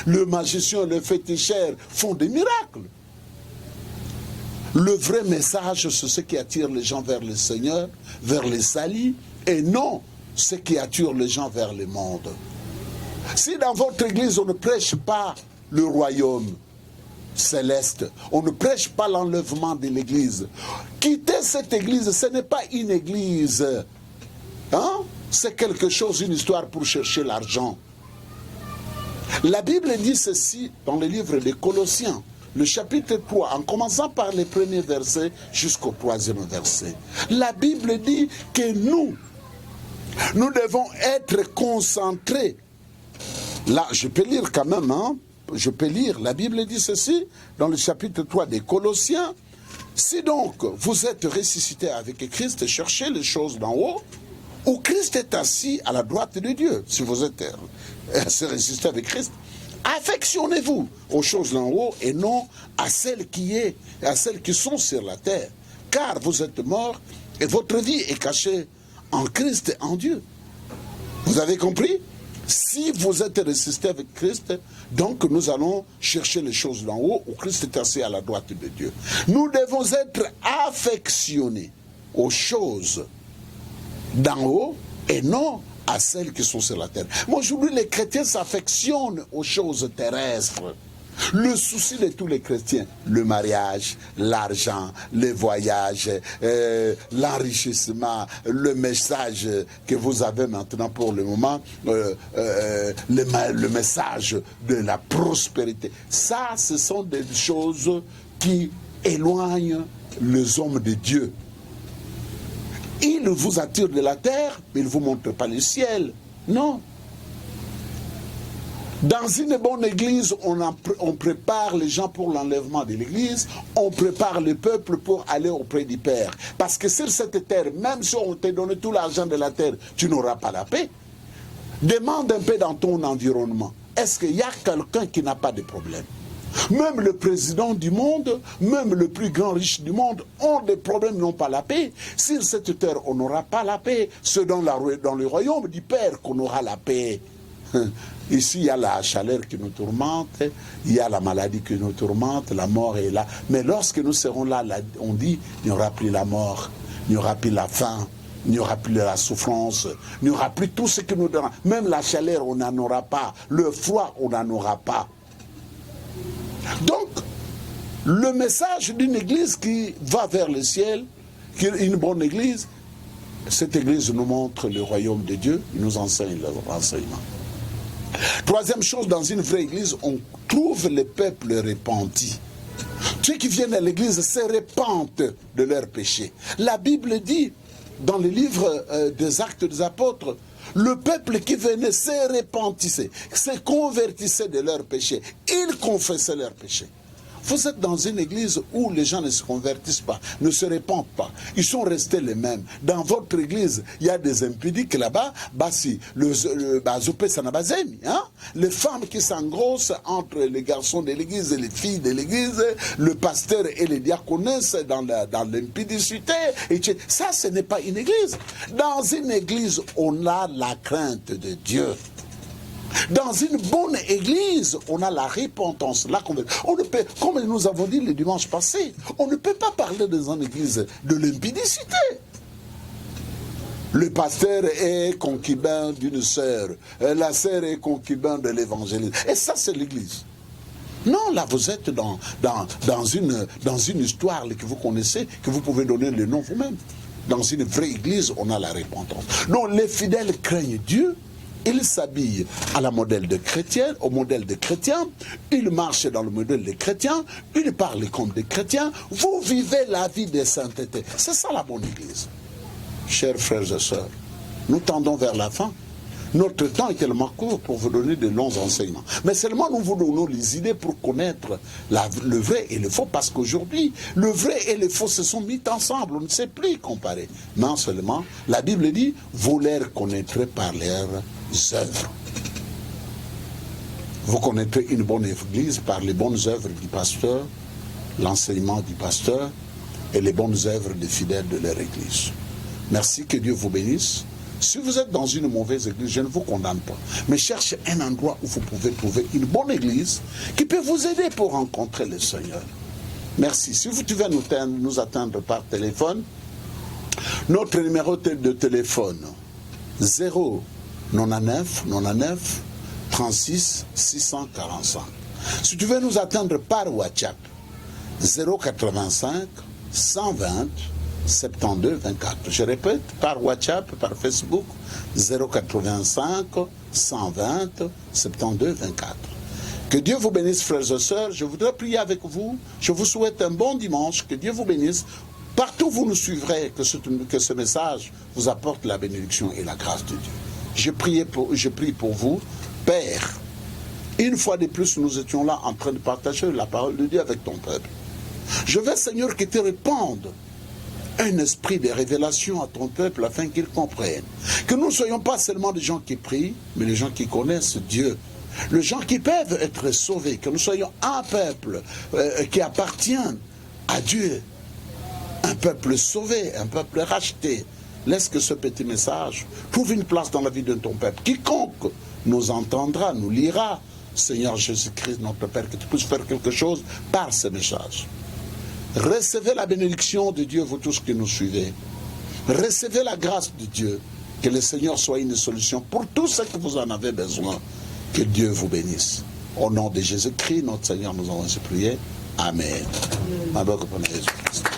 Le magicien, le féticheur font des miracles. Le vrai message, c'est ce qui attire les gens vers le Seigneur, vers les salis, et non ce qui attire les gens vers le monde. Si dans votre église, on ne prêche pas le royaume céleste, on ne prêche pas l'enlèvement de l'église, quittez cette église, ce n'est pas une église. Hein? C'est quelque chose, une histoire pour chercher l'argent. La Bible dit ceci dans le livre des Colossiens, le chapitre 3, en commençant par les premiers versets jusqu'au 3e verset. La Bible dit que nous devons être concentrés. Là, je peux lire quand même, hein? Je peux lire. La Bible dit ceci dans le chapitre 3 des Colossiens. Si donc vous êtes ressuscités avec Christ, cherchez les choses d'en haut, où Christ est assis à la droite de Dieu. Si vous êtes ressuscités avec Christ, affectionnez-vous aux choses d'en haut et non à celles qui sont sur la terre. Car vous êtes morts et votre vie est cachée en Christ et en Dieu. Vous avez compris? Si vous êtes ressuscité avec Christ, donc nous allons chercher les choses d'en haut où Christ est assis à la droite de Dieu. Nous devons être affectionnés aux choses d'en haut et non à celles qui sont sur la terre. Moi, aujourd'hui, les chrétiens s'affectionnent aux choses terrestres. Le souci de tous les chrétiens, le mariage, l'argent, les voyages, l'enrichissement, le message que vous avez maintenant pour le moment, le message de la prospérité. Ça, ce sont des choses qui éloignent les hommes de Dieu. Ils vous attirent de la terre, mais ils ne vous montrent pas le ciel. Non. Dans une bonne église, on prépare les gens pour l'enlèvement de l'église, on prépare le peuple pour aller auprès du Père. Parce que sur cette terre, même si on te donne tout l'argent de la terre, tu n'auras pas la paix. Demande un peu dans ton environnement. Est-ce qu'il y a quelqu'un qui n'a pas de problème? Même le président du monde, même le plus grand riche du monde ont des problèmes, n'ont pas la paix. Sur cette terre, on n'aura pas la paix. C'est dans le royaume du Père qu'on aura la paix. Ici, il y a la chaleur qui nous tourmente, il y a la maladie qui nous tourmente, la mort est là. Mais lorsque nous serons là, on dit, il n'y aura plus la mort, il n'y aura plus la faim, il n'y aura plus la souffrance, il n'y aura plus tout ce que nous donnons. Même la chaleur, on n'en aura pas. Le froid, on n'en aura pas. Donc, le message d'une église qui va vers le ciel, qui est une bonne église, cette église nous montre le royaume de Dieu, il nous enseigne le renseignement. Troisième chose, dans une vraie église, on trouve le peuple repenti. Ceux qui viennent à l'église se repentent de leurs péchés. La Bible dit, dans le livre des Actes des Apôtres, le peuple qui venait se repentissait, se convertissait de leurs péchés. Ils confessaient leurs péchés. Vous êtes dans une église où les gens ne se convertissent pas, ne se répandent pas. Ils sont restés les mêmes. Dans votre église, il y a des impudiques là-bas. Les femmes qui s'engrossent entre les garçons de l'église et les filles de l'église, le pasteur et les diaconesses dans l'impudicité. Ça, ce n'est pas une église. Dans une église, on a la crainte de Dieu. Dans une bonne église, on a la repentance, la conversion. On ne peut, comme nous avons dit le dimanche passé, on ne peut pas parler dans une église de l'impudicité. Le pasteur est concubin d'une sœur, la sœur est concubin de l'évangéliste. Et ça, c'est l'église. Non, là, vous êtes dans une histoire que vous connaissez, que vous pouvez donner le nom vous-même. Dans une vraie église, on a la repentance. Donc, les fidèles craignent Dieu. Ils s'habillent à la modèle de chrétien, au modèle de chrétien, ils marchent dans le modèle des chrétiens, ils parlent comme des chrétiens, vous vivez la vie de sainteté. C'est ça la bonne église. Chers frères et sœurs, nous tendons vers la fin. Notre temps est tellement court pour vous donner de longs enseignements. Mais seulement nous vous donnons les idées pour connaître le vrai et le faux, parce qu'aujourd'hui, le vrai et le faux se sont mis ensemble, on ne sait plus comparer. Non seulement, la Bible dit, vous les connaîtrez par leurs œuvres. Vous connaîtrez une bonne église par les bonnes œuvres du pasteur, l'enseignement du pasteur et les bonnes œuvres des fidèles de leur église. Merci, que Dieu vous bénisse. Si vous êtes dans une mauvaise église, je ne vous condamne pas. Mais cherchez un endroit où vous pouvez trouver une bonne église qui peut vous aider pour rencontrer le Seigneur. Merci. Si vous pouvez nous atteindre par téléphone, notre numéro de téléphone 099 99 36 645. Si tu veux nous atteindre par WhatsApp, 085 120 72 24. Je répète, par WhatsApp, par Facebook, 085 120 72 24. Que Dieu vous bénisse, frères et sœurs. Je voudrais prier avec vous. Je vous souhaite un bon dimanche. Que Dieu vous bénisse. Partout où vous nous suivrez, que ce message vous apporte la bénédiction et la grâce de Dieu. Je prie pour vous, Père. Une fois de plus, nous étions là en train de partager la parole de Dieu avec ton peuple. Je veux, Seigneur, que tu répandes un esprit de révélation à ton peuple afin qu'il comprenne. Que nous ne soyons pas seulement des gens qui prient, mais des gens qui connaissent Dieu. Les gens qui peuvent être sauvés. Que nous soyons un peuple qui appartient à Dieu. Un peuple sauvé, un peuple racheté. Laisse que ce petit message trouve une place dans la vie de ton peuple. Quiconque nous entendra, nous lira, Seigneur Jésus-Christ, notre Père, que tu puisses faire quelque chose par ce message. Recevez la bénédiction de Dieu, vous tous qui nous suivez. Recevez la grâce de Dieu. Que le Seigneur soit une solution pour tout ce que vous en avez besoin. Que Dieu vous bénisse. Au nom de Jésus-Christ, notre Seigneur, nous avons ainsi prié. Amen. Amen.